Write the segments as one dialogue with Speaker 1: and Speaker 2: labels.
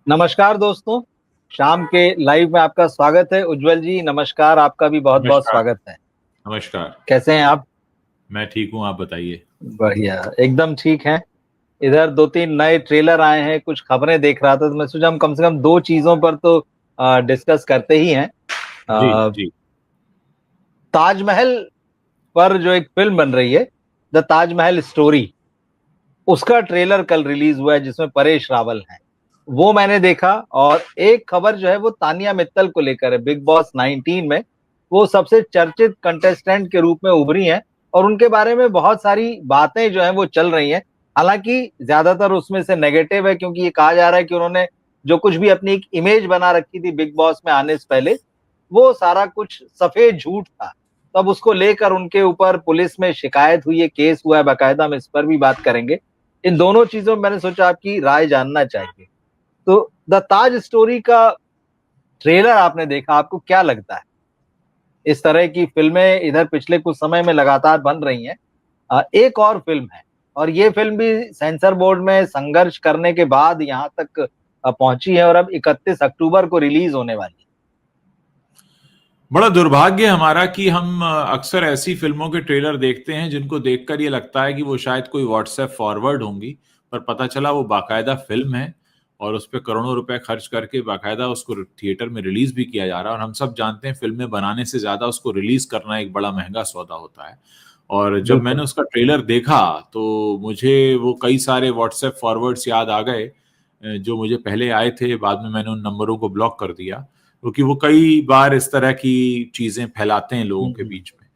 Speaker 1: नमस्कार दोस्तों। शाम के लाइव में आपका स्वागत है। उज्जवल जी नमस्कार, आपका भी बहुत बहुत
Speaker 2: नमस्कार।
Speaker 1: स्वागत है।
Speaker 2: नमस्कार।
Speaker 1: कैसे हैं आप?
Speaker 2: मैं ठीक हूँ, आप बताइए।
Speaker 1: बढ़िया, एकदम ठीक है। इधर दो तीन नए ट्रेलर आए हैं, कुछ खबरें देख रहा था तो मैं सोचा हम कम से कम दो चीजों पर तो डिस्कस करते ही हैं।
Speaker 2: जी
Speaker 1: अ,
Speaker 2: जी।
Speaker 1: ताजमहल पर जो एक फिल्म बन रही है, द ताजमहल स्टोरी, उसका ट्रेलर कल रिलीज हुआ है जिसमें परेश रावल है। वो मैंने देखा। और एक खबर जो है वो तानिया मित्तल को लेकर है। बिग बॉस 19 में वो सबसे चर्चित कंटेस्टेंट के रूप में उभरी हैं और उनके बारे में बहुत सारी बातें जो हैं वो चल रही हैं। हालांकि ज्यादातर उसमें से नेगेटिव है, क्योंकि ये कहा जा रहा है कि उन्होंने जो कुछ भी अपनी एक इमेज बना रखी थी बिग बॉस में आने से पहले, वो सारा कुछ सफेद झूठ था। तब उसको लेकर उनके ऊपर पुलिस में शिकायत हुई है, केस हुआ है बाकायदा। हम इस पर भी बात करेंगे। इन दोनों चीजों में मैंने सोचा आपकी राय जानना चाहिए। तो द ताज स्टोरी का ट्रेलर आपने देखा, आपको क्या लगता है? इस तरह की फिल्में इधर पिछले कुछ समय में लगातार बन रही हैं। एक और फिल्म है, और ये फिल्म भी सेंसर बोर्ड में संघर्ष करने के बाद यहाँ तक पहुंची है और अब 31 अक्टूबर को रिलीज होने वाली है।
Speaker 2: बड़ा दुर्भाग्य है हमारा कि हम अक्सर ऐसी फिल्मों के ट्रेलर देखते हैं जिनको देखकर ये लगता है कि वो शायद कोई व्हाट्सएप फॉरवर्ड होंगी, पर पता चला वो बाकायदा फिल्म है और उस पे करोड़ों रुपए खर्च करके बाकायदा उसको थिएटर में रिलीज भी किया जा रहा है। और हम सब जानते हैं फिल्में बनाने से ज्यादा उसको रिलीज करना एक बड़ा महंगा सौदा होता है। और जब मैंने
Speaker 1: बिल्कुल।
Speaker 2: उसका ट्रेलर देखा तो मुझे वो कई सारे व्हाट्सएप फॉरवर्ड्स याद आ गए, जो मुझे पहले आए थे, बाद में मैंने उन नंबरों को ब्लॉक कर दिया, क्योंकि वो कई बार इस तरह की चीजें फैलाते हैं लोगों के बीच में।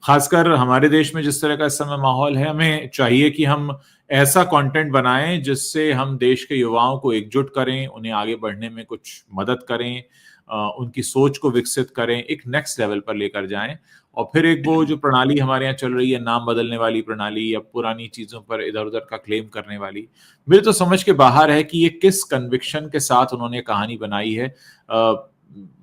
Speaker 2: खासकर हमारे देश में जिस तरह का इस समय माहौल है, हमें चाहिए कि हम ऐसा कंटेंट बनाएं जिससे हम देश के युवाओं को एकजुट करें, उन्हें आगे बढ़ने में कुछ मदद करें, उनकी सोच को विकसित करें, एक नेक्स्ट लेवल पर लेकर जाएं। और फिर एक वो जो प्रणाली हमारे यहाँ चल रही है, नाम बदलने वाली प्रणाली या पुरानी चीजों पर इधर उधर का क्लेम करने वाली, मेरे तो समझ के बाहर है कि ये किस कन्विक्शन के साथ उन्होंने कहानी बनाई है।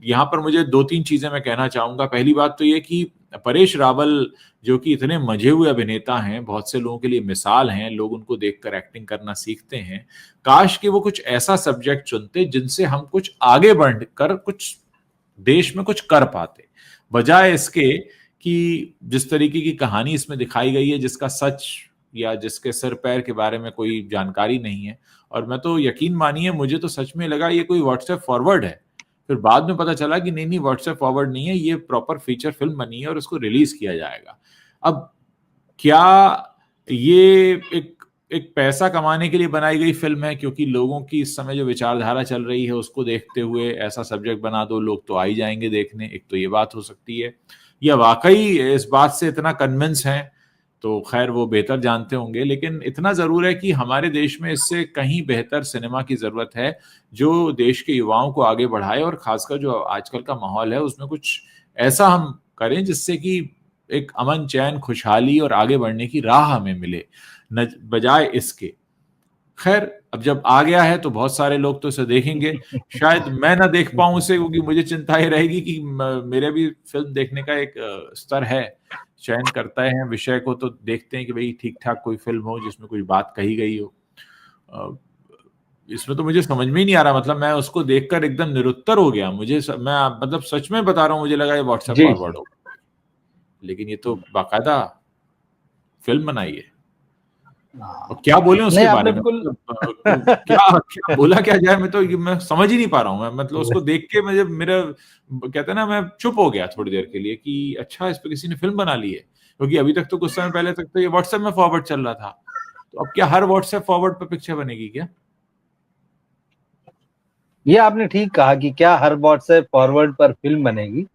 Speaker 2: यहाँ पर मुझे दो तीन चीजें मैं कहना चाहूंगा। पहली बात तो ये कि परेश रावल जो कि इतने मजे हुए अभिनेता हैं, बहुत से लोगों के लिए मिसाल हैं, लोग उनको देखकर एक्टिंग करना सीखते हैं। काश कि वो कुछ ऐसा सब्जेक्ट चुनते जिनसे हम कुछ आगे बढ़कर कुछ देश में कुछ कर पाते, बजाय इसके कि जिस तरीके की कहानी इसमें दिखाई गई है, जिसका सच या जिसके सिर पैर के बारे में कोई जानकारी नहीं है। और मैं तो, यकीन मानिए, मुझे तो सच में लगा ये कोई व्हाट्सएप फॉरवर्ड है। फिर बाद में पता चला कि नहीं नहीं, व्हाट्सएप फॉरवर्ड नहीं है, ये प्रॉपर फीचर फिल्म बनी है और उसको रिलीज किया जाएगा। अब क्या ये एक एक पैसा कमाने के लिए बनाई गई फिल्म है, क्योंकि लोगों की इस समय जो विचारधारा चल रही है उसको देखते हुए ऐसा सब्जेक्ट बना दो, लोग तो आ ही जाएंगे देखने? एक तो ये बात हो सकती है। या वाकई इस बात से इतना कन्विंस हैं, तो खैर वो बेहतर जानते होंगे। लेकिन इतना जरूर है कि हमारे देश में इससे कहीं बेहतर सिनेमा की जरूरत है, जो देश के युवाओं को आगे बढ़ाए, और खासकर जो आजकल का माहौल है उसमें कुछ ऐसा हम करें जिससे कि एक अमन चैन खुशहाली और आगे बढ़ने की राह हमें मिले, न बजाय इसके। खैर, अब जब आ गया है तो बहुत सारे लोग तो इसे देखेंगे। शायद मैं ना देख पाऊं उसे, क्योंकि मुझे चिंता ये रहेगी कि मेरे भी फिल्म देखने का एक स्तर है। चयन करता है विषय को तो देखते हैं कि भाई ठीक ठाक कोई फिल्म हो जिसमें कुछ बात कही गई हो। अ, इसमें तो मुझे समझ में ही नहीं आ रहा, मतलब मैं उसको देखकर एकदम निरुत्तर हो गया। मैं मतलब सच में बता रहा हूँ, मुझे लगा ये व्हाट्सएप
Speaker 1: जी
Speaker 2: फॉरवर्ड
Speaker 1: जी।
Speaker 2: हो, लेकिन ये तो बाकायदा फिल्म बनाई है। और
Speaker 1: हाँ,
Speaker 2: क्या बोले उसके
Speaker 1: नहीं आपने
Speaker 2: बारे में,
Speaker 1: बिल्कुल।
Speaker 2: मतलब क्या क्या बोला क्या जाए, मैं समझ ही नहीं पा रहा हूँ। मैं मतलब उसको देख के मुझे, मेरा कहते हैं ना, मैं चुप हो गया थोड़ी देर के लिए कि अच्छा, इस पे किसी ने फिल्म बना ली है। क्योंकि अभी तक तो, कुछ समय पहले तक तो ये व्हाट्सएप में फॉरवर्ड चल रहा था। तो अब क्या हर व्हाट्सएप फॉरवर्ड पर पिक्चर बनेगी क्या?
Speaker 1: ये आपने ठीक कहा कि क्या हर व्हाट्सएप फॉरवर्ड पर फिल्म बनेगी।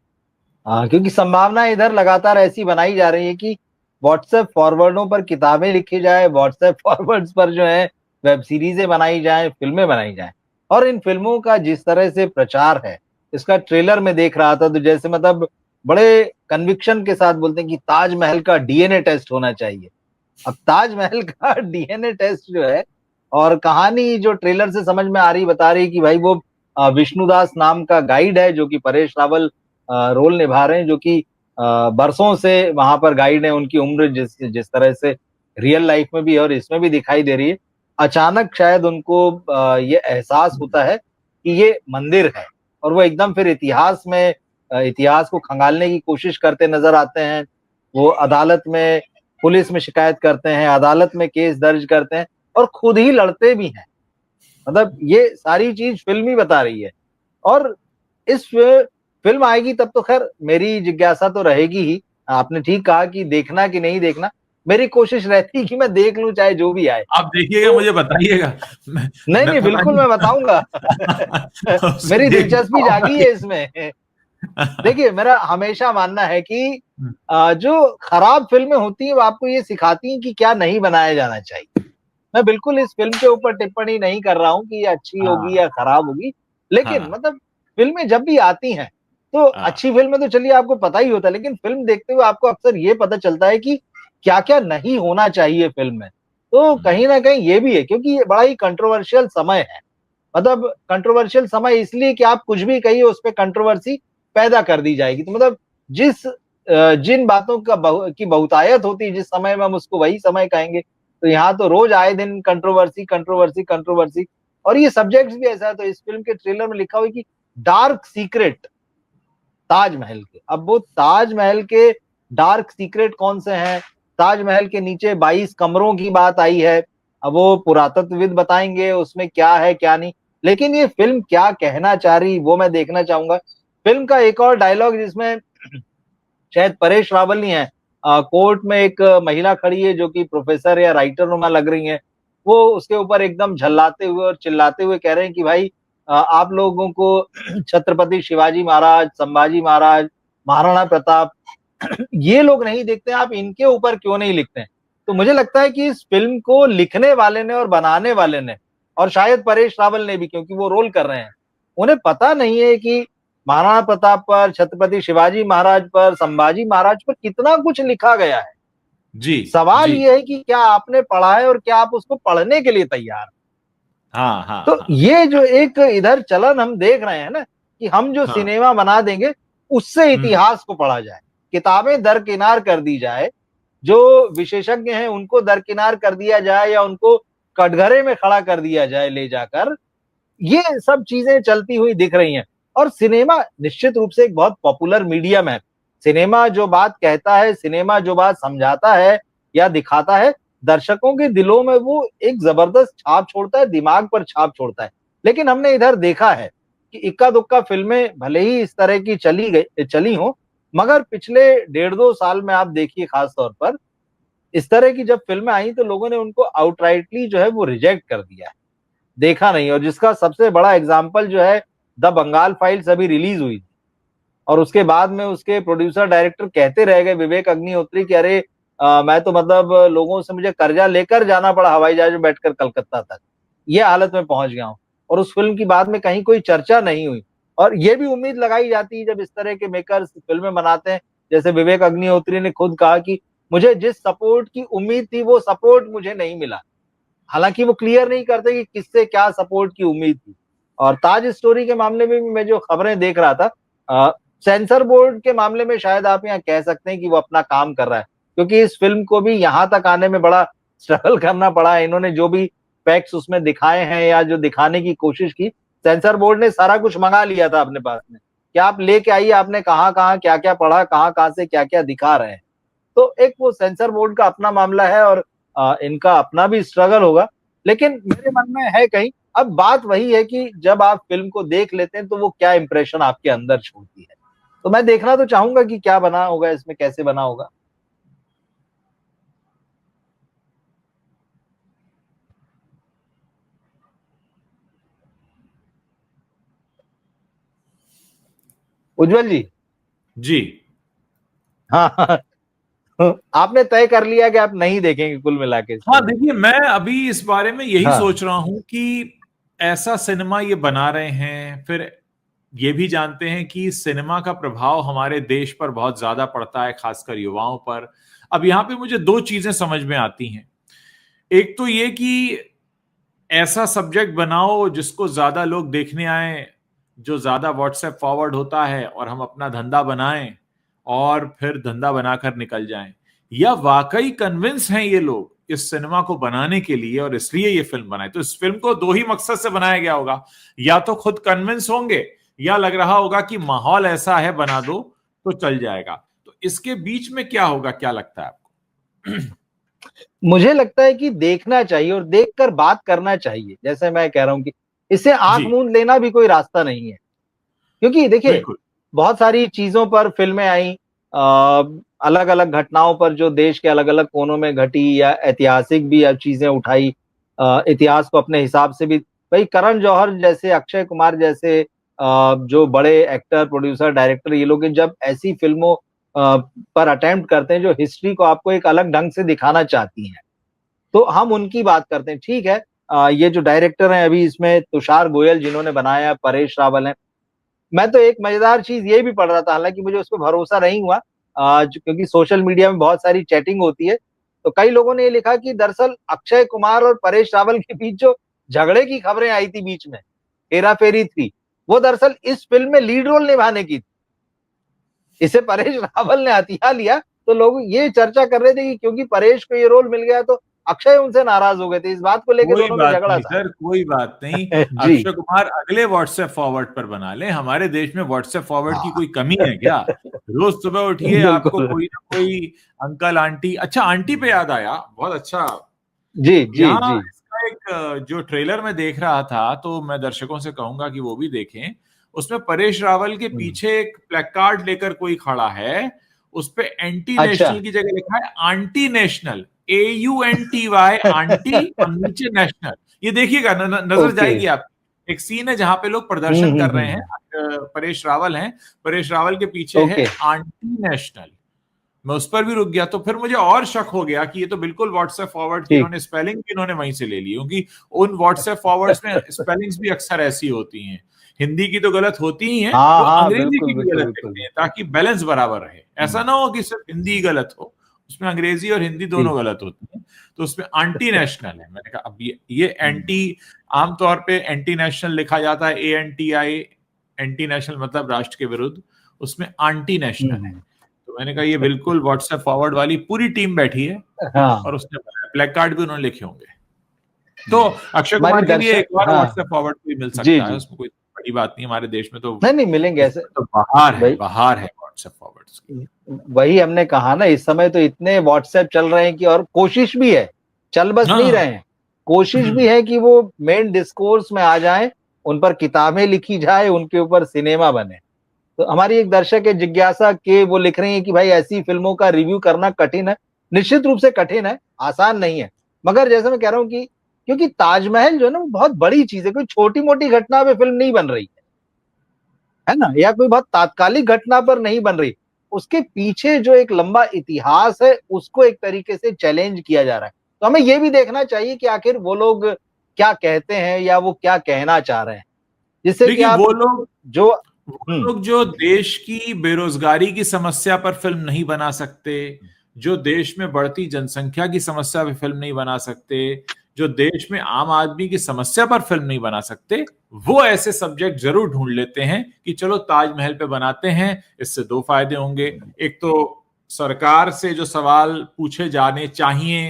Speaker 1: हाँ, क्योंकि संभावना इधर लगातार ऐसी बनाई जा रही है कि व्हाट्सएप फॉरवर्डों पर किताबें लिखी जाए, व्हाट्सएप फॉरवर्ड्स पर जो है वेब सीरीजें बनाई जाएं, फिल्में बनाई जाएं। और इन फिल्मों का जिस तरह से प्रचार है, इसका ट्रेलर में देख रहा था तो जैसे मतलब बड़े कन्विक्शन के साथ बोलते हैं कि ताजमहल का डीएनए टेस्ट होना चाहिए। अब ताजमहल का डीएनए टेस्ट जो है, और कहानी जो ट्रेलर से समझ में आ रही, बता रही कि भाई वो विष्णुदास नाम का गाइड है जो कि परेश रावल रोल निभा रहे हैं, जो कि बरसों से वहां पर गाइड है। उनकी उम्र जिस जिस तरह से रियल लाइफ में भी है और इसमें भी दिखाई दे रही है। अचानक शायद उनको ये एहसास होता है कि ये मंदिर है, और वो एकदम फिर इतिहास को खंगालने की कोशिश करते नजर आते हैं। वो अदालत में, पुलिस में शिकायत करते हैं, अदालत में केस दर्ज करते हैं और खुद ही लड़ते भी हैं। मतलब ये सारी चीज फिल्म ही बता रही है। और इस फिल्म आएगी तब तो खैर मेरी जिज्ञासा तो रहेगी ही। आपने ठीक कहा कि देखना कि नहीं देखना, मेरी कोशिश रहती कि मैं देख लूं चाहे जो भी आए।
Speaker 2: आप देखिएगा,
Speaker 1: तो
Speaker 2: मुझे बताइएगा।
Speaker 1: नहीं
Speaker 2: मैं
Speaker 1: नहीं,
Speaker 2: पता
Speaker 1: बिल्कुल
Speaker 2: नहीं
Speaker 1: मैं बताऊंगा।
Speaker 2: उसे
Speaker 1: मेरी
Speaker 2: देख
Speaker 1: दिलचस्पी
Speaker 2: पाऊंगा
Speaker 1: जागी
Speaker 2: कि
Speaker 1: है इसमें। देखिए, मेरा हमेशा मानना है कि
Speaker 2: हम्म,
Speaker 1: जो खराब फिल्में होती हैं वो आपको ये सिखाती हैं कि क्या नहीं बनाया जाना चाहिए। मैं बिल्कुल इस फिल्म के ऊपर टिप्पणी नहीं कर रहा हूं कि ये अच्छी होगी
Speaker 2: हाँ
Speaker 1: या खराब होगी, लेकिन
Speaker 2: हाँ
Speaker 1: मतलब फिल्में जब भी आती हैं तो
Speaker 2: हाँ
Speaker 1: अच्छी फिल्में तो चलिए आपको पता ही होता है, लेकिन फिल्म देखते हुए आपको अक्सर ये पता चलता है कि क्या क्या नहीं होना चाहिए फिल्म में। तो
Speaker 2: हम्म,
Speaker 1: कहीं ना कहीं ये भी है, क्योंकि ये बड़ा ही कंट्रोवर्शियल समय है। मतलब कंट्रोवर्शियल समय इसलिए कि आप कुछ भी कहिए उस पर कंट्रोवर्सी पैदा कर दी जाएगी। तो मतलब जिन बातों की बहुतायत होती है जिस समय में, हम उसको वही समय कहेंगे। तो यहाँ तो रोज आए दिन कंट्रोवर्सी कंट्रोवर्सी कंट्रोवर्सी। और ये सब्जेक्ट भी ऐसा है, तो इस फिल्म के ट्रेलर में लिखा हुआ है कि डार्क सीक्रेट ताजमहल के। अब वो ताजमहल के डार्क सीक्रेट कौन से हैं, ताजमहल के नीचे 22 कमरों की बात आई है। अब वो पुरातत्वविद बताएंगे उसमें क्या है क्या नहीं, लेकिन ये फिल्म क्या कहना चाह रही वो मैं देखना चाहूंगा। फिल्म का एक और डायलॉग जिसमें शायद परेश रावल ही है, कोर्ट में एक महिला खड़ी है जो कि प्रोफेसर या राइटर नुमा लग रही है। वो उसके ऊपर एकदम झल्लाते हुए और चिल्लाते हुए कह रहे हैं कि भाई आप लोगों को छत्रपति शिवाजी महाराज, संभाजी महाराज, महाराणा प्रताप ये लोग नहीं दिखते, आप इनके ऊपर क्यों नहीं लिखते हैं। तो मुझे लगता है कि इस फिल्म को लिखने वाले ने और बनाने वाले ने, और शायद परेश रावल ने भी, क्योंकि वो रोल कर रहे हैं, उन्हें पता नहीं है कि महाराणा प्रताप पर, छत्रपति शिवाजी महाराज पर, संभाजी महाराज पर कितना कुछ लिखा गया है।
Speaker 2: जी
Speaker 1: सवाल
Speaker 2: जी
Speaker 1: ये है कि क्या आपने पढ़ा है और क्या आप उसको पढ़ने के लिए तैयार हैं।
Speaker 2: हाँ हाँ
Speaker 1: तो
Speaker 2: हाँ
Speaker 1: ये जो एक इधर चलन हम देख रहे हैं ना, कि हम जो
Speaker 2: हाँ
Speaker 1: सिनेमा बना देंगे उससे
Speaker 2: हम्म
Speaker 1: इतिहास को पढ़ा जाए, किताबें दरकिनार कर दी जाए, जो विशेषज्ञ हैं उनको दरकिनार कर दिया जाए या उनको कटघरे में खड़ा कर दिया जाए ले जाकर। ये सब चीजें चलती हुई दिख रही हैं। और सिनेमा निश्चित रूप से एक बहुत पॉपुलर मीडियम है। सिनेमा जो बात कहता है, सिनेमा जो बात समझाता है या दिखाता है, दर्शकों के दिलों में वो एक जबरदस्त छाप छोड़ता है, दिमाग पर छाप छोड़ता है। लेकिन हमने इधर देखा है कि इक्का दुक्का फिल्में भले ही इस तरह की चली हो, मगर पिछले 1.5-2 साल में आप देखिए खास तौर पर इस तरह की जब फिल्में आई तो लोगों ने उनको आउटराइटली जो है वो रिजेक्ट कर दिया, देखा नहीं। और जिसका सबसे बड़ा एग्जाम्पल जो है, द बंगाल फाइल्स अभी रिलीज हुई थी, और उसके बाद में उसके प्रोड्यूसर डायरेक्टर कहते रह गए विवेक अग्निहोत्री कि अरे मैं तो मतलब लोगों से मुझे कर्जा लेकर जाना पड़ा हवाई जहाज में बैठकर कलकत्ता तक, ये हालत में पहुंच गया हूं। और उस फिल्म की बाद में कहीं कोई चर्चा नहीं हुई। और ये भी उम्मीद लगाई जाती है जब इस तरह के मेकर्स फिल्में बनाते हैं, जैसे विवेक अग्निहोत्री ने खुद कहा कि मुझे जिस सपोर्ट की उम्मीद थी वो सपोर्ट मुझे नहीं मिला। हालांकि वो क्लियर नहीं करते कि किससे क्या सपोर्ट की उम्मीद थी। और ताज स्टोरी के मामले में भी मैं जो खबरें देख रहा था, सेंसर बोर्ड के मामले में शायद आप यहाँ कह सकते हैं कि वो अपना काम कर रहा है, क्योंकि इस फिल्म को भी यहाँ तक आने में बड़ा स्ट्रगल करना पड़ा है। इन्होंने जो भी फैक्ट्स उसमें दिखाए हैं या जो दिखाने की कोशिश की, सेंसर बोर्ड ने सारा कुछ मंगा लिया था अपने पास में, कि आप लेके आइए, आपने कहाँ कहाँ क्या क्या पढ़ा, कहाँ कहाँ से क्या क्या दिखा रहे हैं। तो एक वो सेंसर बोर्ड का अपना मामला है, और इनका अपना भी स्ट्रगल होगा। लेकिन मेरे मन में है कहीं, अब बात वही है कि जब आप फिल्म को देख लेते हैं तो वो क्या इंप्रेशन आपके अंदर छोड़ती है। तो मैं देखना तो चाहूंगा कि क्या बना होगा इसमें, कैसे बना होगा। उज्जवल जी।
Speaker 2: जी
Speaker 1: हाँ। आपने तय कर लिया कि आप नहीं देखेंगे कुल मिला के इस
Speaker 2: हाँ,
Speaker 1: फिल्म को।
Speaker 2: देखिए मैं अभी इस बारे में यही
Speaker 1: हाँ
Speaker 2: सोच रहा हूं कि ऐसा सिनेमा ये बना रहे हैं, फिर ये भी जानते हैं कि सिनेमा का प्रभाव हमारे देश पर बहुत ज्यादा पड़ता है, खासकर युवाओं पर। अब यहाँ पे मुझे दो चीजें समझ में आती हैं। एक तो ये कि ऐसा सब्जेक्ट बनाओ जिसको ज्यादा लोग देखने आए, जो ज्यादा व्हाट्सएप फॉरवर्ड होता है, और हम अपना धंधा बनाएं और फिर धंधा बनाकर निकल जाएं। या वाकई कन्विंस हैं ये लोग इस सिनेमा को बनाने के लिए और इसलिए ये फिल्म बनाई। तो इस फिल्म को दो ही मकसद से बनाया गया होगा, या तो खुद कन्विंस होंगे या लग रहा होगा कि माहौल ऐसा है बना दो तो चल जाएगा। तो इसके बीच में क्या होगा, क्या लगता है आपको?
Speaker 1: मुझे लगता है कि देखना चाहिए और देखकर बात करना चाहिए। जैसे मैं कह रहा हूं कि इससे आंख
Speaker 2: जी
Speaker 1: मूंद लेना भी कोई रास्ता नहीं है, क्योंकि देखिए
Speaker 2: बिल्कुल।
Speaker 1: बहुत सारी चीजों पर फिल्में आई, अलग अलग घटनाओं पर जो देश के अलग अलग कोनों में घटी, या ऐतिहासिक भी अब चीजें उठाई, इतिहास को अपने हिसाब से भी। भाई करण जौहर जैसे, अक्षय कुमार जैसे जो बड़े एक्टर, प्रोड्यूसर, डायरेक्टर, ये लोग जब ऐसी फिल्मों पर अटेम्प्ट करते हैं जो हिस्ट्री को आपको एक अलग ढंग से दिखाना चाहती हैं, तो हम उनकी बात करते हैं। ठीक है, ये जो डायरेक्टर हैं अभी इसमें तुषार गोयल जिन्होंने बनाया, परेश रावल हैं। मैं तो एक मजेदार चीज ये भी पढ़ रहा था, हालांकि मुझे उस पर भरोसा नहीं हुआ, क्योंकि सोशल मीडिया में बहुत सारी चैटिंग होती है, तो कई लोगों ने ये लिखा कि दरअसल अक्षय कुमार और परेश रावल के बीच जो झगड़े की खबरें आई थी बीच में, हेरा फेरी थी, वो दरअसल इस फिल्म में लीड रोल निभाने की थी। इसे परेश रावल ने हथिया लिया, तो लोग ये चर्चा कर रहे थे कि क्योंकि परेश को ये रोल मिल गया तो अक्षय उनसे नाराज हो गए थे। इस बात को लेकर
Speaker 2: कोई
Speaker 1: दोनों में
Speaker 2: बात
Speaker 1: झगड़ा
Speaker 2: नहीं
Speaker 1: था।
Speaker 2: सर, कोई बात नहीं।
Speaker 1: जी।
Speaker 2: अक्षय कुमार अगले व्हाट्सएप फॉरवर्ड पर बना ले। हमारे देश में व्हाट्सएप फॉरवर्ड की
Speaker 1: हाँ।
Speaker 2: कोई कमी है क्या? रोज सुबह उठिए, आपको
Speaker 1: बिल्कुल।
Speaker 2: कोई ना कोई अंकल आंटी। अच्छा, आंटी पे याद आया, बहुत अच्छा।
Speaker 1: जी जी
Speaker 2: यहाँ
Speaker 1: जी।
Speaker 2: इसका एक जो ट्रेलर में देख रहा था, तो मैं दर्शकों से कहूंगा कि वो भी देखें। उसमें परेश रावल के पीछे एक प्लेकार्ड लेकर कोई खड़ा है, उस पे एंटी
Speaker 1: अच्छा।
Speaker 2: नेशनल की जगह लिखा है आंटी नेशनल, AUNTY, आंटी और नीचे नेशनल। ये देखिएगा, नजर
Speaker 1: ओके।
Speaker 2: जाएगी आप। एक सीन है जहां पे लोग प्रदर्शन कर रहे हैं,
Speaker 1: हम्म।
Speaker 2: परेश रावल हैं, परेश रावल के पीछे है
Speaker 1: ओके।
Speaker 2: Aunty national. मैं उस पर भी रुक गया, तो फिर मुझे और शक हो गया कि ये तो बिल्कुल व्हाट्सएप फॉरवर्ड की,
Speaker 1: ठीक।
Speaker 2: इन्होंने स्पेलिंग भी इन्होंने वहीं से ले ली, क्योंकि उन व्हाट्सएप फॉरवर्ड्स में स्पेलिंग्स भी अक्सर ऐसी होती हैं। हिंदी की तो गलत होती ही है,
Speaker 1: हाँ
Speaker 2: वो
Speaker 1: हाँ,
Speaker 2: अंग्रेजी
Speaker 1: बिल्कुल
Speaker 2: की भी
Speaker 1: बिल्कुल
Speaker 2: गलत
Speaker 1: बिल्कुल।
Speaker 2: लिखते हैं ताकि बैलेंस बराबर रहे। ऐसा ना हो कि सिर्फ हिंदी ही गलत हो, उसमें अंग्रेजी और हिंदी दोनों
Speaker 1: ठीक।
Speaker 2: गलत होती है। तो उसमें एंटी नेशनल है। मैंने कहा अब ये एंटी, आमतौर पे एंटी नेशनल लिखा जाता है ANTI, एंटी नेशनल मतलब राष्ट्र के विरुद्ध, उसमें एंटी नेशनल है।
Speaker 1: हम्म।
Speaker 2: तो मैंने कहा ये बिल्कुल व्हाट्सएप फॉरवर्ड वाली पूरी टीम बैठी है, और
Speaker 1: हाँ।
Speaker 2: उसने प्लेक कार्ड भी उन्होंने लिखे होंगे। तो अक्षय
Speaker 1: हमारे
Speaker 2: कुमार के लिए
Speaker 1: दर्शक,
Speaker 2: एक बार
Speaker 1: हाँ।
Speaker 2: व्हाट्सएप फॉरवर्ड भी मिल
Speaker 1: जी
Speaker 2: सकता है,
Speaker 1: जी।
Speaker 2: उसमें कोई बड़ी बात नहीं। हमारे देश में तो
Speaker 1: नहीं नहीं, मिलेंगे ऐसे।
Speaker 2: इसमें तो बाहर है,
Speaker 1: भाई
Speaker 2: बाहर है व्हाट्सएप फॉरवर्ड्स की।
Speaker 1: वही हमने कहा ना, इस समय तो इतने व्हाट्सएप चल रहे हैं कि, और कोशिश भी है, चल बस नहीं
Speaker 2: हाँ।
Speaker 1: रहे हैं, कोशिश भी है कि वो मेन डिस्कोर्स में आ जाएं, उन पर किताबें लिखी जाए, उनके ऊपर सिनेमा बने। तो हमारी एक दर्शक है जिज्ञासा के, वो लिख रही है कि भाई ऐसी फिल्मों का रिव्यू करना कठिन है। निश्चित रूप से कठिन है, आसान नहीं है। मगर जैसे मैं कह रहा हूं कि क्योंकि ताजमहल जो है ना, वो बहुत बड़ी चीज है, कोई छोटी मोटी घटना पे फिल्म नहीं बन रही है ना, या कोई बहुत तात्कालिक घटना पर नहीं बन रही। उसके पीछे जो एक लंबा इतिहास है, उसको एक तरीके से चैलेंज किया जा रहा है। तो हमें ये भी देखना चाहिए कि आखिर वो लोग क्या कहते हैं या वो क्या कहना चाह रहे हैं, जिससे कि
Speaker 2: देखिए
Speaker 1: आप जो।
Speaker 2: वो लोग जो देश की बेरोजगारी की समस्या पर फिल्म नहीं बना सकते, जो देश में बढ़ती जनसंख्या की समस्या पर फिल्म नहीं बना सकते, जो देश में आम आदमी की समस्या पर फिल्म नहीं बना सकते, वो ऐसे सब्जेक्ट जरूर ढूंढ लेते हैं कि चलो ताजमहल पे बनाते हैं। इससे दो फायदे होंगे, एक तो सरकार से जो सवाल पूछे जाने चाहिए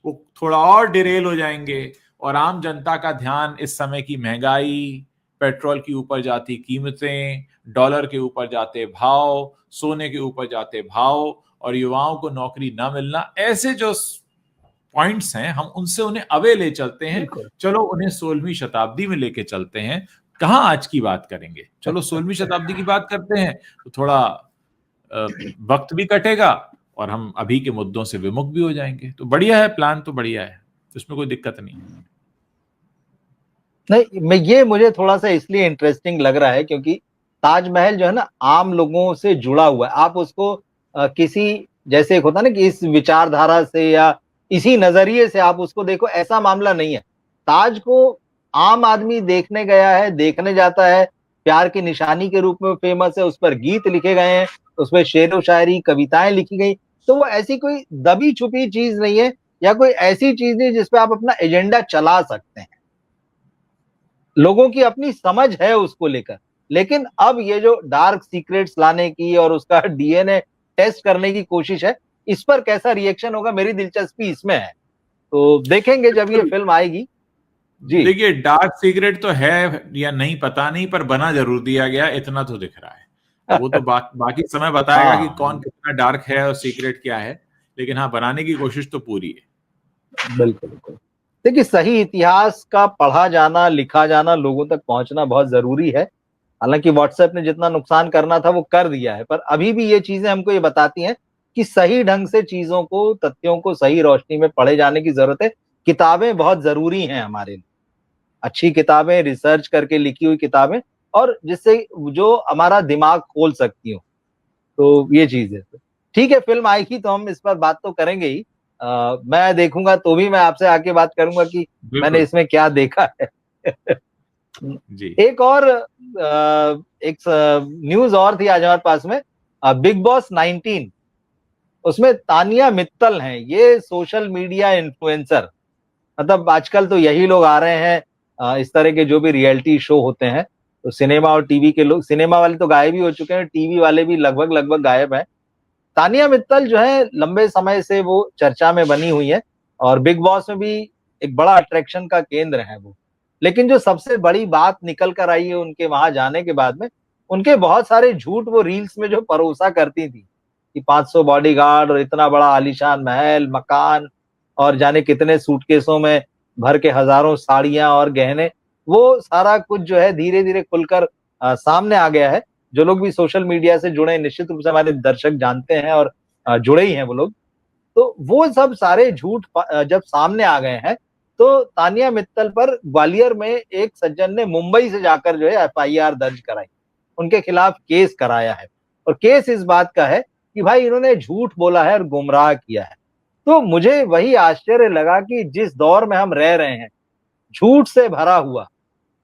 Speaker 2: वो थोड़ा और डिरेल हो जाएंगे, और आम जनता का ध्यान इस समय की महंगाई, पेट्रोल की ऊपर जाती कीमतें, डॉलर के ऊपर जाते भाव, सोने के ऊपर जाते भाव, और युवाओं को नौकरी ना मिलना, ऐसे जो पॉइंट्स हैं, हम उनसे उन्हें अवे ले चलते हैं।
Speaker 1: बिल्कुल।
Speaker 2: चलो उन्हें 16वीं शताब्दी में लेके चलते हैं। कहाँ आज की बात करेंगे, चलो 16वीं शताब्दी की बात करते हैं, तो थोड़ा वक्त भी कटेगा और हम अभी के मुद्दों से विमुख भी हो जाएंगे। तो बढ़िया है, प्लान तो बढ़िया है, उसमें कोई दिक्कत नहीं है।
Speaker 1: नहीं, मैं ये मुझे थोड़ा सा इसलिए इंटरेस्टिंग लग रहा है क्योंकि ताजमहल जो है ना, आम लोगों से जुड़ा हुआ है। आप उसको किसी, जैसे एक होता है ना कि इस विचारधारा से या इसी नजरिए से आप उसको देखो, ऐसा मामला नहीं है। ताज को आम आदमी देखने गया है, देखने जाता है, प्यार की निशानी के रूप में फेमस है, उस पर गीत लिखे गए हैं, उस पर शेर व शायरी, कविताएं लिखी गई। तो वो ऐसी कोई दबी छुपी चीज नहीं है, या कोई ऐसी चीज नहीं जिसपे आप अपना एजेंडा चला सकते हैं। लोगों की अपनी समझ है उसको लेकर। लेकिन अब ये जो डार्क सीक्रेट्स लाने की और उसका डीएनए टेस्ट करने की कोशिश है, इस पर कैसा रिएक्शन होगा, मेरी दिलचस्पी इसमें है। तो देखेंगे जब ये फिल्म आएगी। जी
Speaker 2: देखिए, डार्क सीक्रेट तो है या नहीं पता नहीं, पर बना जरूर दिया गया, इतना तो दिख रहा है। वो तो बाकी समय बताएगा कि
Speaker 1: हाँ,
Speaker 2: कौन कितना डार्क है और सीक्रेट क्या है, लेकिन हाँ, बनाने की कोशिश तो पूरी है।
Speaker 1: बिल्कुल बिल्कुल। देखिए, सही इतिहास का पढ़ा जाना, लिखा जाना, लोगों तक पहुंचना बहुत जरूरी है। हालांकि व्हाट्सएप ने जितना नुकसान करना था वो कर दिया है, पर अभी भी ये चीजें हमको ये बताती हैं कि सही ढंग से चीजों को, तथ्यों को सही रोशनी में पढ़े जाने की जरूरत है। किताबें बहुत जरूरी हैं हमारे लिए, अच्छी किताबें, रिसर्च करके लिखी हुई किताबें, और जिससे जो हमारा दिमाग खोल सकती हो। तो ये चीज है। ठीक है, फिल्म आएगी तो हम इस पर बात तो करेंगे ही। मैं देखूंगा तो भी मैं आपसे आके बात करूंगा कि मैंने
Speaker 2: बिल्कुल।
Speaker 1: इसमें क्या देखा है।
Speaker 2: जी।
Speaker 1: एक और एक न्यूज और थी आज हमारे पास में, बिग बॉस 19, उसमें तानिया मित्तल हैं, ये सोशल मीडिया इन्फ्लुएंसर। मतलब आजकल तो यही लोग आ रहे हैं, इस तरह के जो भी रियलिटी शो होते हैं। तो सिनेमा और टीवी के लोग, सिनेमा वाले तो गायब ही हो चुके हैं, टीवी वाले भी लगभग लगभग गायब हैं। तानिया मित्तल जो है, लंबे समय से वो चर्चा में बनी हुई है, और बिग बॉस में भी एक बड़ा अट्रैक्शन का केंद्र है वो। लेकिन जो सबसे बड़ी बात निकल कर आई है उनके वहां जाने के बाद में, उनके बहुत सारे झूठ वो रील्स में जो परोसा करती थी कि 500 बॉडीगार्ड और इतना बड़ा आलीशान महल, मकान, और जाने कितने सूटकेसों में भर के हजारों साड़ियां और गहने, वो सारा कुछ जो है धीरे धीरे खुलकर सामने आ गया है। जो लोग भी सोशल मीडिया से जुड़े हैं, निश्चित रूप से हमारे दर्शक जानते हैं, और जुड़े ही हैं वो लोग। तो वो सब सारे झूठ जब सामने आ गए हैं, तो तानिया मित्तल पर ग्वालियर में एक सज्जन ने मुंबई से जाकर जो है एफआईआर दर्ज कराई, उनके खिलाफ केस कराया है। और केस इस बात का है कि भाई इन्होंने झूठ बोला है और गुमराह किया है। तो मुझे वही आश्चर्य लगा कि जिस दौर में हम रह रहे हैं, झूठ से भरा हुआ,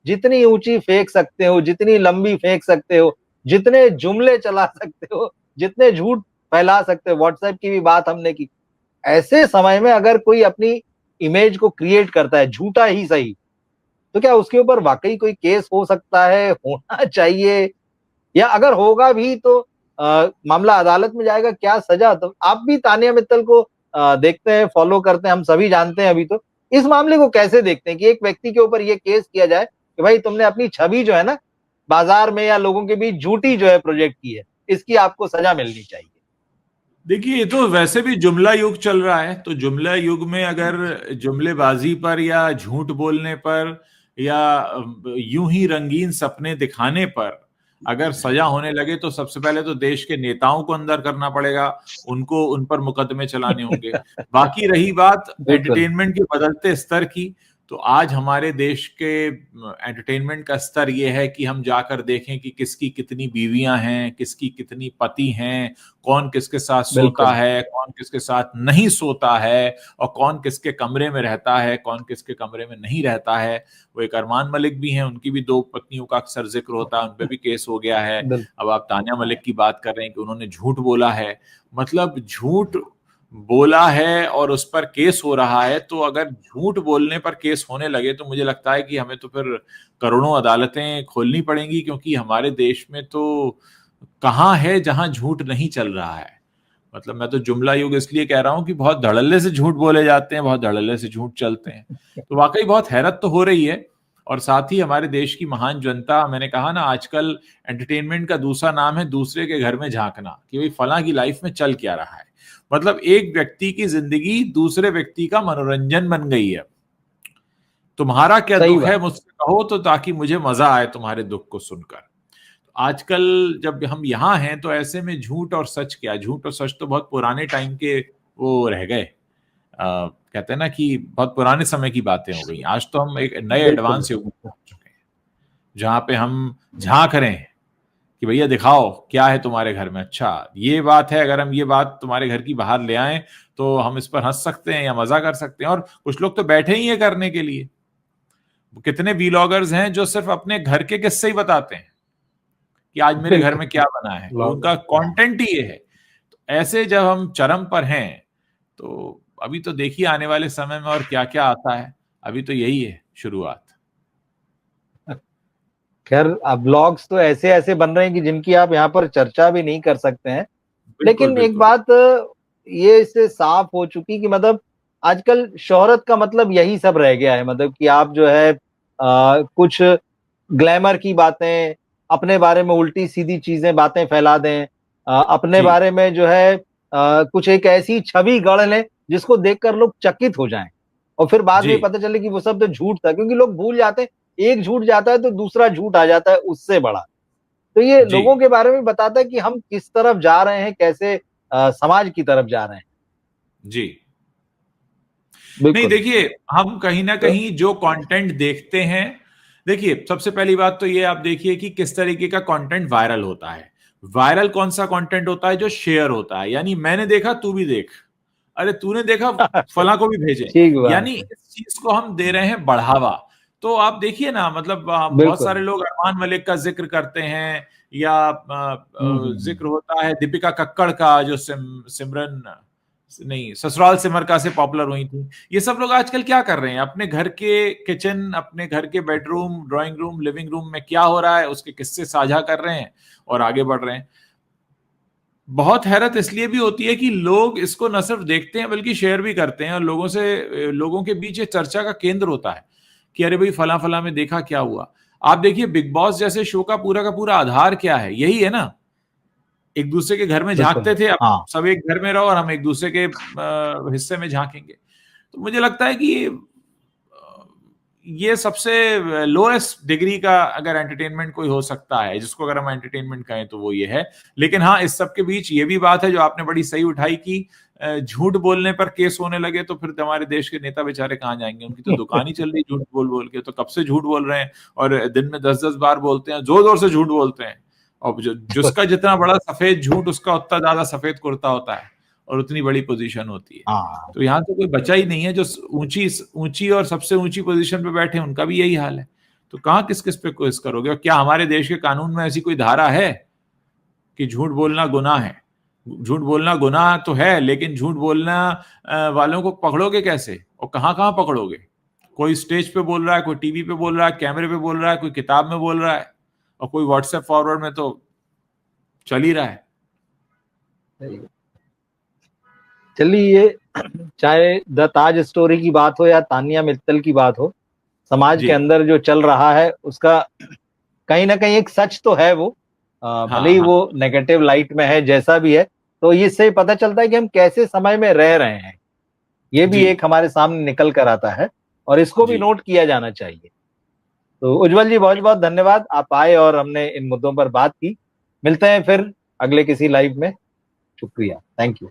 Speaker 1: जितनी ऊंची फेंक सकते हो, जितनी लंबी फेंक सकते हो, जितने जुमले चला सकते हो, जितने झूठ फैला सकते हो, व्हाट्सएप की भी बात हमने की। ऐसे समय में अगर कोई अपनी इमेज को क्रिएट करता है, झूठा ही सही, तो क्या उसके ऊपर वाकई कोई केस हो सकता है, होना चाहिए, या अगर होगा भी तो मामला अदालत में जाएगा, क्या सजा? तो आप भी तानिया मित्तल को देखते हैं, फॉलो करते हैं, हम सभी जानते हैं। अभी तो इस मामले को कैसे देखते हैं कि एक व्यक्ति के ऊपर ये केस किया जाए कि भाई तुमने अपनी छवि जो है ना, बाजार में या लोगों के बीच झूठी जो है प्रोजेक्ट की है, इसकी आपको सजा मिलनी चाहिए।
Speaker 2: देखिए, ये तो वैसे भी जुमला युग चल रहा है, तो जुमला युग में अगर जुमलेबाजी पर या झूठ बोलने पर या यूं ही रंगीन सपने दिखाने पर अगर सजा होने लगे, तो सबसे पहले तो देश के नेताओं को अंदर करना पड़ेगा, उनको उन पर मुकदमे चलाने होंगे। बाकी रही बात
Speaker 1: बिल्कुल
Speaker 2: एंटरटेनमेंट के बदलते स्तर की, तो आज हमारे देश के एंटरटेनमेंट का स्तर ये है कि हम जाकर देखें कि किसकी कितनी बीवियां हैं, किसकी कितनी पति हैं, कौन किसके साथ सोता
Speaker 1: बिल्कुल
Speaker 2: है, कौन किसके साथ नहीं सोता है, और कौन किसके कमरे में रहता है, कौन किसके कमरे में नहीं रहता है। वो एक अरमान मलिक भी हैं, उनकी भी 2 पत्नियों का अक्सर जिक्र होता है, उन पे भी केस हो गया है।
Speaker 1: बिल्कुल
Speaker 2: अब आप तान्या मलिक की बात कर रहे हैं कि उन्होंने झूठ बोला है, मतलब झूठ बोला है और उस पर केस हो रहा है। तो अगर झूठ बोलने पर केस होने लगे, तो मुझे लगता है कि हमें तो फिर करोड़ों अदालतें खोलनी पड़ेंगी, क्योंकि हमारे देश में तो कहाँ है जहां झूठ नहीं चल रहा है। मतलब मैं तो जुमला युग इसलिए कह रहा हूं कि बहुत धड़ल्ले से झूठ बोले जाते हैं, बहुत धड़ल्ले से झूठ चलते हैं। तो वाकई बहुत हैरत तो हो रही है। और साथ ही हमारे देश की महान जनता, मैंने कहा ना, आजकल एंटरटेनमेंट का दूसरा नाम है दूसरे के घर में झांकना, कि भाई फलां की लाइफ में चल क्या रहा है। मतलब एक व्यक्ति की जिंदगी दूसरे व्यक्ति का मनोरंजन बन गई है। तुम्हारा क्या
Speaker 1: सही
Speaker 2: दुख है
Speaker 1: बात।
Speaker 2: मुझसे कहो, तो ताकि मुझे मजा आए तुम्हारे दुख को सुनकर। आजकल जब हम यहाँ हैं, तो ऐसे में झूठ और सच क्या, झूठ और सच तो बहुत पुराने टाइम के वो रह गए। कहते हैं ना कि बहुत पुराने समय की बातें हो गई। आज तो हम एक नए
Speaker 1: बिल्कुल
Speaker 2: एडवांस युग में पहुंच चुके हैं, जहां पे हम झांक रहे हैं कि भैया दिखाओ क्या है तुम्हारे घर में। अच्छा ये बात है, अगर हम ये बात तुम्हारे घर की बाहर ले आए, तो हम इस पर हंस सकते हैं या मजा कर सकते हैं। और कुछ लोग तो बैठे ही है करने के लिए। कितने वीलॉगर्स हैं जो सिर्फ अपने घर के किस्से ही बताते हैं कि आज मेरे घर में
Speaker 1: बिल्कुल।
Speaker 2: क्या बना है, वो
Speaker 1: लॉग।
Speaker 2: उनका कंटेंट ही ये है। तो ऐसे जब हम चरम पर हैं, तो अभी तो देखिए आने वाले समय में और क्या क्या आता है। अभी तो यही है शुरुआत।
Speaker 1: खैर, अब ब्लॉग्स तो ऐसे ऐसे बन रहे हैं कि जिनकी आप यहाँ पर चर्चा भी नहीं कर सकते हैं।
Speaker 2: बिल्कुल
Speaker 1: लेकिन एक
Speaker 2: बिल्कुल।
Speaker 1: बात ये इससे साफ हो चुकी कि मतलब आजकल शोहरत का मतलब यही सब रह गया है, मतलब कि आप जो है कुछ ग्लैमर की बातें, अपने बारे में उल्टी सीधी चीजें बातें फैला दें, अपने
Speaker 2: जी,
Speaker 1: बारे में जो है कुछ एक ऐसी छवि गढ़ लें जिसको देखकर लोग चकित हो जाएं, और फिर बाद
Speaker 2: जी,
Speaker 1: में पता चले कि वो सब तो झूठ था, क्योंकि लोग भूल जाते हैं, एक झूठ जाता है तो दूसरा झूठ आ जाता है उससे बड़ा। तो ये
Speaker 2: जी।
Speaker 1: लोगों के बारे में बताता है कि हम किस तरफ जा रहे हैं, कैसे समाज की तरफ जा रहे हैं।
Speaker 2: जी। नहीं,
Speaker 1: बिल्कुल।
Speaker 2: देखिए, हम कहीं न
Speaker 1: तो
Speaker 2: कहीं जो कंटेंट देखते हैं, देखिए सबसे पहली बात तो ये आप देखिए कि किस तरीके का कंटेंट वायरल होता है। वायरल कौन-सा कंटेंट होता है? जो शेयर होता है, यानी मैंने देखा तू भी देख। अरे तूने देखा फलां को भी भेजें।
Speaker 1: ठीक बात
Speaker 2: यानी
Speaker 1: है।
Speaker 2: इस चीज को हम दे रहे हैं बढ़ावा। तो आप देखिए ना, मतलब बहुत
Speaker 1: बिल्कुल।
Speaker 2: सारे लोग अरमान मलिक का जिक्र करते हैं, या
Speaker 1: हुँ।
Speaker 2: जिक्र होता है दीपिका कक्कड़ का, जो सिमरन नहीं, ससुराल सिमर से पॉपुलर हुई थी। ये सब लोग आजकल क्या कर रहे हैं? अपने घर के किचन, अपने घर के bedroom, drawing room, living room में क्या हो रहा है उसके किस्से साझा कर रहे हैं और आगे बढ़ रहे हैं। बहुत हैरत इसलिए भी होती है कि लोग इसको न सिर्फ देखते हैं बल्कि शेयर भी करते हैं, और लोगों के बीच ये चर्चा का केंद्र होता है कि अरे भाई फला फला में देखा क्या हुआ। आप देखिए बिग बॉस जैसे शो का पूरा आधार क्या है? यही है ना, एक दूसरे के घर में
Speaker 1: बिल्कुल।
Speaker 2: झांकते थे, अब
Speaker 1: हाँ।
Speaker 2: सब एक घर में रहो और हम एक दूसरे के हिस्से में झांकेंगे। तो मुझे लगता है कि ये सबसे लोएस्ट डिग्री का अगर एंटरटेनमेंट कोई हो सकता है, जिसको अगर हम एंटरटेनमेंट कहें तो वो ये है। लेकिन हाँ, इस सब के बीच ये भी बात है जो आपने बड़ी सही उठाई कि झूठ बोलने पर केस होने लगे तो फिर हमारे देश के नेता बेचारे कहाँ जाएंगे? उनकी तो दुकान ही चल रही झूठ बोल बोल के, तो कब से झूठ बोल रहे हैं, और दिन में 10-10 बार बोलते हैं, जोर जोर से झूठ बोलते हैं। और जिसका जितना बड़ा सफेद झूठ, उसका उतना ज्यादा सफेद कुर्ता होता है और उतनी बड़ी पोजीशन होती है।
Speaker 1: हाँ।
Speaker 2: तो यहाँ तो कोई बचा ही नहीं है। जो ऊंची ऊंची और सबसे ऊंची पोजीशन पे बैठे हैं उनका भी यही हाल है। तो कहाँ किस किस पे केस करोगे? और क्या हमारे देश के कानून में ऐसी कोई धारा है कि झूठ बोलना गुनाह है? झूठ बोलना गुनाह तो है, लेकिन झूठ बोलना वालों को पकड़ोगे कैसे और कहाँ कहाँ पकड़ोगे? कोई स्टेज पे बोल रहा है, कोई टीवी पे बोल रहा है, कैमरे पे बोल रहा है, कोई किताब में बोल रहा है, और कोई व्हाट्सएप फॉरवर्ड में तो चल ही रहा है।
Speaker 1: चलिए, चाहे द ताज स्टोरी की बात हो या तानिया मित्तल की बात हो, समाज के
Speaker 2: जी।
Speaker 1: अंदर जो चल रहा है उसका कहीं न कहीं एक सच तो है वो। भले
Speaker 2: हाँ,
Speaker 1: ही
Speaker 2: हाँ।
Speaker 1: वो नेगेटिव लाइट में है, जैसा भी है, तो इससे पता चलता है कि हम कैसे समय में रह रहे हैं। ये भी
Speaker 2: जी,
Speaker 1: एक हमारे सामने निकल कर आता है, और इसको भी
Speaker 2: जी।
Speaker 1: नोट किया जाना चाहिए। तो उज्ज्वल जी, बहुत-बहुत धन्यवाद। आप आए और हमने इन मुद्दों पर बात की। मिलते हैं फिर अगले किसी लाइव में। शुक्रिया। Thank you.